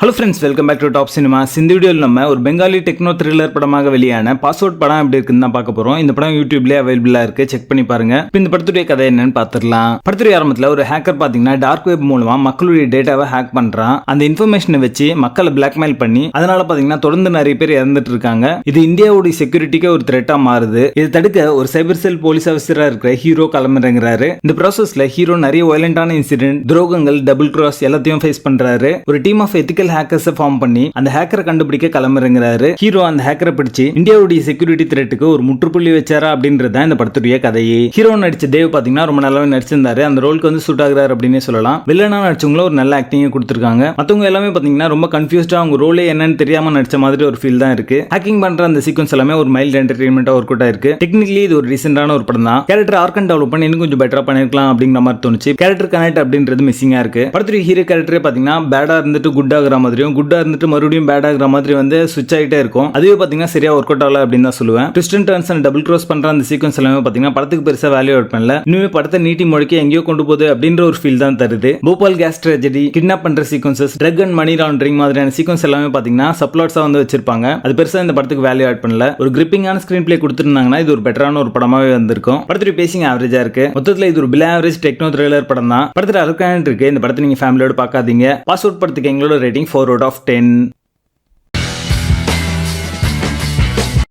Hello friends, welcome back to Top Cinemas. இந்த வீடியோவில் நம்ம ஒரு பெங்காலி டெக்னோ த்ரில்லர் படமாக வெளியான பாஸ்வேர்ட் படம் எப்படி இருக்குன்னு தான் பார்க்க போறோம். இந்த படம் யூடியூப்லேயே அவைலபிளா இருக்கு, செக் பண்ணி பாருங்க. இப்போ இந்த படத்துடைய கதை என்னன்னு பார்த்துடலாம். படத்துடைய ஆரம்பத்தில் ஒரு ஹேக்கர் பார்த்தீங்கன்னா டார்க் வெப் மூலமா மக்களுடைய டேட்டாவை ஹேக் பண்றான். அந்த இன்ஃபர்மேஷனை வச்சு மக்களை பிளாக்மெயில் பண்ணி அதனால பார்த்தீங்கன்னா தொடர்ந்து நிறைய பேர் இறந்துட்டு இருக்காங்க. இது இந்தியாவுடைய செக்யூரிட்டிக்கு ஒரு த்ரெட்டா மாறுது. இதை தடுக்க ஒரு சைபர் செல் போலீஸ் ஆஃபீஸரா இருக்கிற ஹீரோ களமிறங்குறாரு. இந்த ப்ராசஸ்ல ஹீரோ நிறைய வயலண்டான இன்சிடென்ட், துரோகங்கள், டபுள் கிராஸ் எல்லாத்தையும் ஃபேஸ் பண்றாரு. ஒரு team of ethical hackers form பண்ணி அந்த ஹேக்கரை கண்டுபிடிக்க களமிறங்குறாரு. ஹீரோ அந்த ஹேக்கரை பிடிச்சு இந்தியாவுடைய செக்யூரிட்டி த்ரெட்டுக்கு ஒரு முற்றுப்புள்ளி வச்சாரா அப்படின்றது தான் இந்த படத்துடைய கதையே. ஹீரோ நடிச்ச தேவ் பாத்தீங்கன்னா ரொம்ப நல்லாவே நடிச்சிருந்தாரு. அந்த ரோலுக்கு வந்து சூட் ஆகுறாரு அப்படின்னு சொல்லலாம். வில்லனா நடிச்சவங்களும் ஒரு நல்ல ஆக்டிங் கொடுத்திருக்காங்க. மத்தவங்க எல்லாமே பாத்தீங்கன்னா ரொம்ப கன்ஃபியூஸ்டா அவங்க ரோலே என்னன்னு தெரியாம நடிச்ச மாதிரி ஒரு ஃபீல் தான் இருக்கு. ஹேக்கிங் பண்ற அந்த சீக்வன்ஸ் எல்லாமே ஒரு மைல்ட் என்டர்டெயின்மெண்டா ஒர்க் அவுட் ஆயிருக்கு. டெக்னிக்கலி இது ஒரு ரீசெண்டான ஒரு படம் தான். கேரக்டர் ஆர்க் அண்ட் டெவலப் பண்ணி இன்னும் கொஞ்சம் பெட்டரா பண்ணிருக்கலாம் அப்படிங்கிற மாதிரி தோணுச்சு. கேரக்டர் கனெக்ட் அப்படின்றது மிஸ்ஸிங்கா இருக்கு. படத்துடைய ஹீரோ கேரக்டரே பாத்தீங்கன்னா பேடா இருந்துட்டு குட் ஆகுற மாதிரியும், குட்டா இருந்துட்டு மறுபடியும் பேட் ஆகிற மாதிரி வந்து ஸ்விட்ச் ஆகிட்டே இருக்கும். அதுவே பாத்தீங்கன்னா சரியா ஒர்க் அவுட் ஆகல அப்படின்னு தான் சொல்லுவேன். Twist and turns and double cross பண்ற அந்த சீக்வன்ஸ் எல்லாமே பாத்தீங்கன்னா படத்துக்கு பெருசா வேல்யூ அவுட் பண்ணல. இன்னுமே படத்தை நீட்டி முழக்கி எங்கேயோ கொண்டு போகுது அப்படின்ற ஒரு ஃபீல் தான் தருது. போபால் கேஸ் ட்ரெஜடி, கிட்னாப் பண்ற sequences, drug and money laundering மாதிரியான சீக்வன்ஸ் எல்லாமே பாத்தீங்கன்னா சப்ளாட்ஸா வந்து வச்சிருப்பாங்க. அது பெருசா இந்த படத்துக்கு வேல்யூ ஆட் பண்ணல. ஒரு கிரிப்பிங்கான ஸ்கிரீன் பிளே கொடுத்திருந்தாங்கன்னா இது ஒரு பெட்டரான ஒரு படமாவே வந்திருக்கும். படத்துடைய பேசிங் ஆவரேஜா இருக்கு. மொத்தத்துல இது ஒரு பிலோ ஆவரேஜ் டெக்னோ த்ரில்லர் படம் தான். படத்துல அர்க்கான இருக்கு. இந்த படத்தை நீங்க ஃபேமிலியோட பார்க்காதீங்க. பாஸ்வேர்ட் படத்துக்கு எங்களோட ரேட்டிங் 4 out of 10.